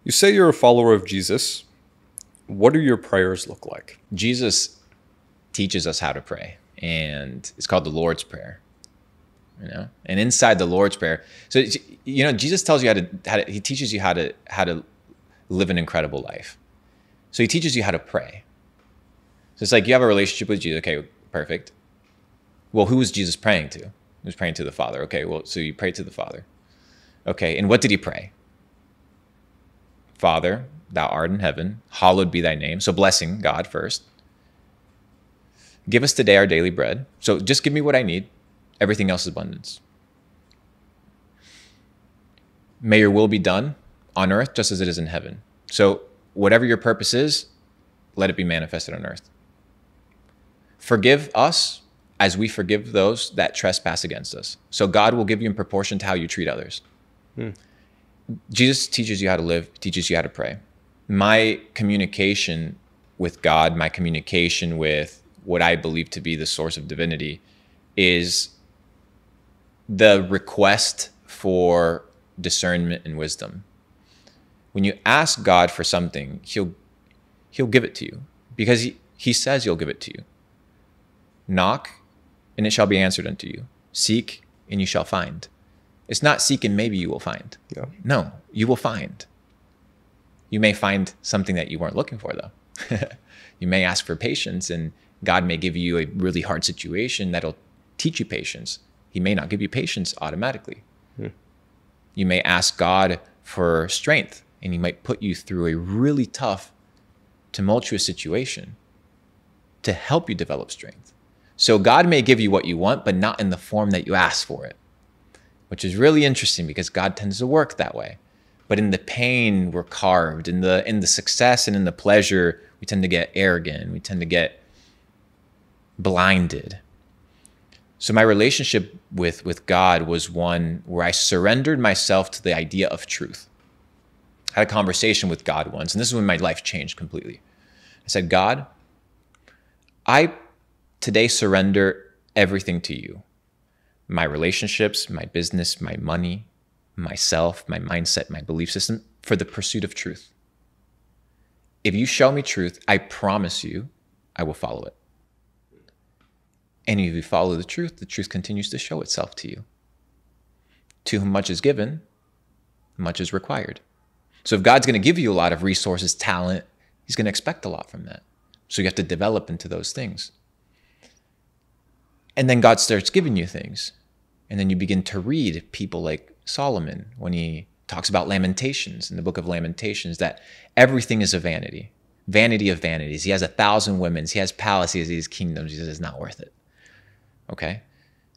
You say you're a follower of Jesus. What do your prayers look like? Jesus teaches us how to pray, and it's called the Lord's Prayer. And inside the Lord's Prayer, so Jesus tells you he teaches you how to live an incredible life. So he teaches you how to pray. So it's like you have a relationship with Jesus. Okay, perfect. Well, who was Jesus praying to? He was praying to the Father. Okay, well, so you pray to the Father. Okay, and what did he pray? Father, thou art in heaven, hallowed be thy name. So blessing God first. Give us today our daily bread. So just give me what I need. Everything else is abundance. May your will be done on earth just as it is in heaven. So whatever your purpose is, let it be manifested on earth. Forgive us as we forgive those that trespass against us. So God will give you in proportion to how you treat others. Jesus teaches you how to live, teaches you how to pray. My communication with God, my communication with what I believe to be the source of divinity is the request for discernment and wisdom. When you ask God for something, he'll give it to you because he says he'll give it to you. Knock, and it shall be answered unto you. Seek, and you shall find. It's not seek and maybe you will find. Yeah. No, you will find. You may find something that you weren't looking for, though. You may ask for patience, and God may give you a really hard situation that'll teach you patience. He may not give you patience automatically. You may ask God for strength, and he might put you through a really tough, tumultuous situation to help you develop strength. So God may give you what you want, but not in the form that you ask for it, which is really interesting because God tends to work that way. But in the pain, we're carved. In the success and in the pleasure, we tend to get arrogant. We tend to get blinded. So my relationship with God was one where I surrendered myself to the idea of truth. I had a conversation with God once, and this is when my life changed completely. I said, God, I today surrender everything to you. My relationships, my business, my money, myself, my mindset, my belief system, for the pursuit of truth. If you show me truth, I promise you, I will follow it. And if you follow the truth continues to show itself to you. To whom much is given, much is required. So if God's going to give you a lot of resources, talent, he's going to expect a lot from that. So you have to develop into those things. And then God starts giving you things. And then you begin to read people like Solomon when he talks about Lamentations in the book of Lamentations, that everything is a vanity. Vanity of vanities. He has 1,000 women. He has palaces. He has kingdoms. He says it's not worth it. Okay.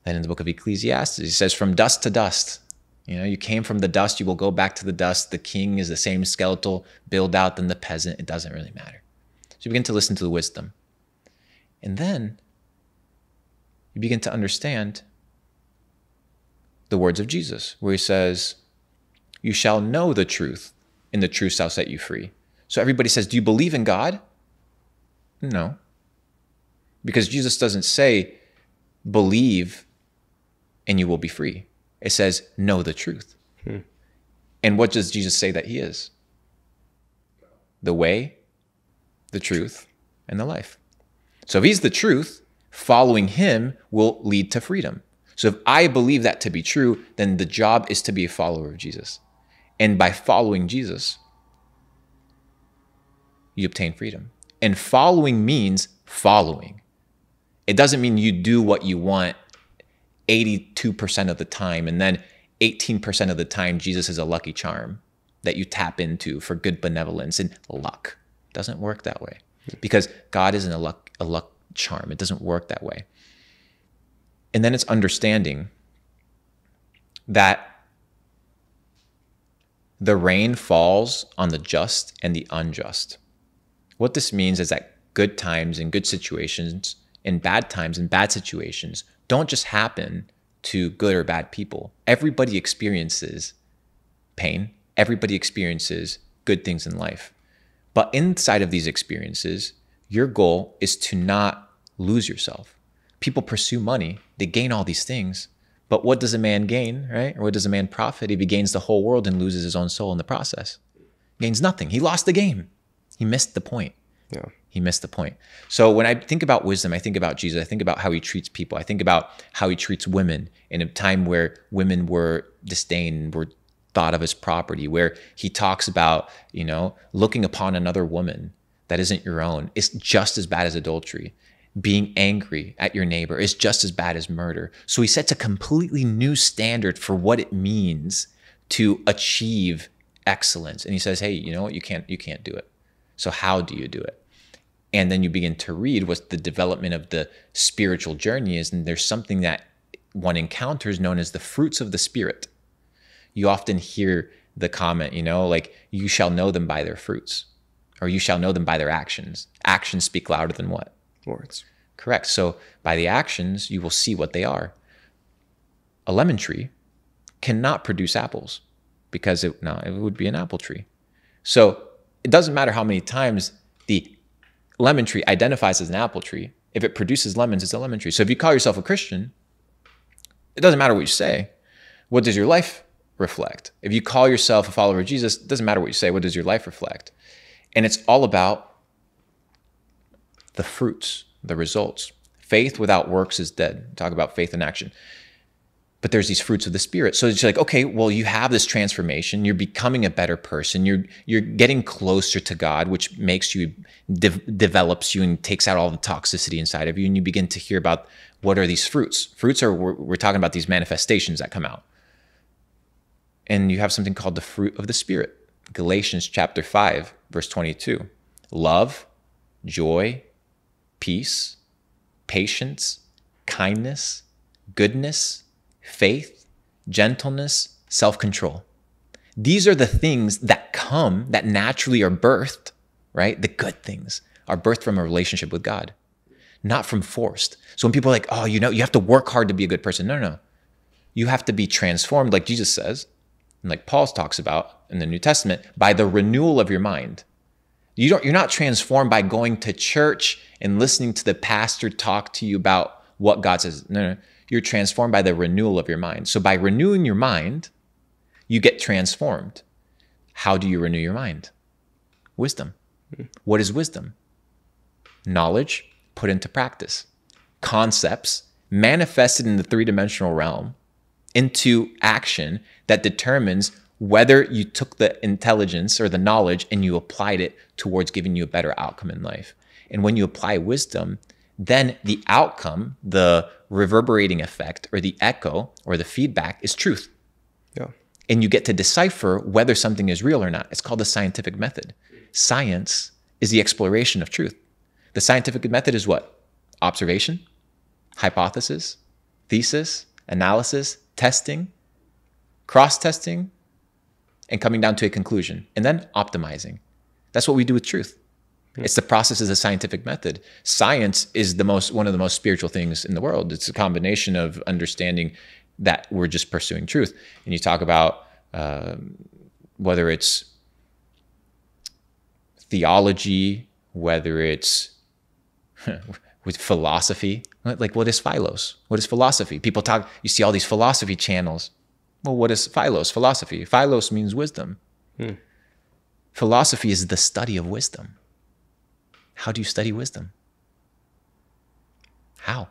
Then in the book of Ecclesiastes, he says, from dust to dust. You came from the dust. You will go back to the dust. The king is the same skeletal build out than the peasant. It doesn't really matter. So you begin to listen to the wisdom. And then you begin to understand the words of Jesus, where he says, you shall know the truth, and the truth shall set you free. So everybody says, do you believe in God? No. Because Jesus doesn't say, believe and you will be free. It says, know the truth. And what does Jesus say that he is? The way, the truth, and the life. So if he's the truth, following him will lead to freedom. So if I believe that to be true, then the job is to be a follower of Jesus. And by following Jesus, you obtain freedom. And following means following. It doesn't mean you do what you want 82% of the time, and then 18% of the time, Jesus is a lucky charm that you tap into for good benevolence and luck. It doesn't work that way because God isn't a luck charm. It doesn't work that way. And then it's understanding that the rain falls on the just and the unjust. What this means is that good times and good situations and bad times and bad situations don't just happen to good or bad people. Everybody experiences pain. Everybody experiences good things in life. But inside of these experiences, your goal is to not lose yourself. People pursue money. They gain all these things. But what does a man gain, right? Or what does a man profit if he gains the whole world and loses his own soul in the process? gains nothing. He lost the game. He missed the point. Yeah. He missed the point. So when I think about wisdom, I think about Jesus. I think about how he treats people. I think about how he treats women in a time where women were disdained, were thought of as property, where he talks about, looking upon another woman that isn't your own is just as bad as adultery. Being angry at your neighbor is just as bad as murder. So he sets a completely new standard for what it means to achieve excellence. And he says, hey, you know what? You can't do it. So how do you do it? And then you begin to read what the development of the spiritual journey is. And there's something that one encounters known as the fruits of the Spirit. You often hear the comment, like, you shall know them by their fruits, or you shall know them by their actions. Actions speak louder than what? Words. Correct. So by the actions, you will see what they are. A lemon tree cannot produce apples because it would be an apple tree. So it doesn't matter how many times the lemon tree identifies as an apple tree. If it produces lemons, it's a lemon tree. So if you call yourself a Christian, it doesn't matter what you say. What does your life reflect? If you call yourself a follower of Jesus, it doesn't matter what you say. What does your life reflect? And it's all about the fruits, the results. Faith without works is dead. Talk about faith in action. But there's these fruits of the Spirit. So it's like, okay, well, you have this transformation. You're becoming a better person. You're getting closer to God, which makes you, develops you and takes out all the toxicity inside of you. And you begin to hear about what are these fruits. Fruits are, we're talking about these manifestations that come out. And you have something called the fruit of the Spirit. Galatians chapter 5, verse 22. Love, joy, peace, patience, kindness, goodness, faith, gentleness, self-control. These are the things that come, that naturally are birthed, right? The good things are birthed from a relationship with God, not from forced. So when people are like, oh, you have to work hard to be a good person. No. You have to be transformed, like Jesus says, and like Paul talks about in the New Testament, by the renewal of your mind. You're not transformed by going to church and listening to the pastor talk to you about what God says. No. You're transformed by the renewal of your mind. So by renewing your mind, you get transformed. How do you renew your mind? Wisdom. What is wisdom? Knowledge put into practice. Concepts manifested in the three-dimensional realm into action that determines whether you took the intelligence or the knowledge and you applied it towards giving you a better outcome in life. And when you apply wisdom, then the outcome, the reverberating effect or the echo or the feedback is truth. Yeah. And you get to decipher whether something is real or not. It's called the scientific method. Science is the exploration of truth. The scientific method is what? Observation, hypothesis, thesis, analysis, testing, cross-testing, and coming down to a conclusion, and then optimizing. That's what we do with truth. It's the process of the scientific method. Science is one of the most spiritual things in the world. It's a combination of understanding that we're just pursuing truth. And you talk about whether it's theology, whether it's with philosophy. Like, what is philos? What is philosophy? People talk, you see all these philosophy channels. Well, what is philos? Philosophy. Philos means wisdom. Philosophy is the study of wisdom. How do you study wisdom? How?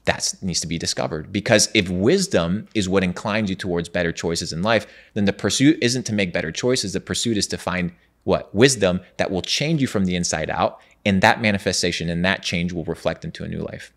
That needs to be discovered. Because if wisdom is what inclines you towards better choices in life, then the pursuit isn't to make better choices. The pursuit is to find what? Wisdom that will change you from the inside out. And that manifestation and that change will reflect into a new life.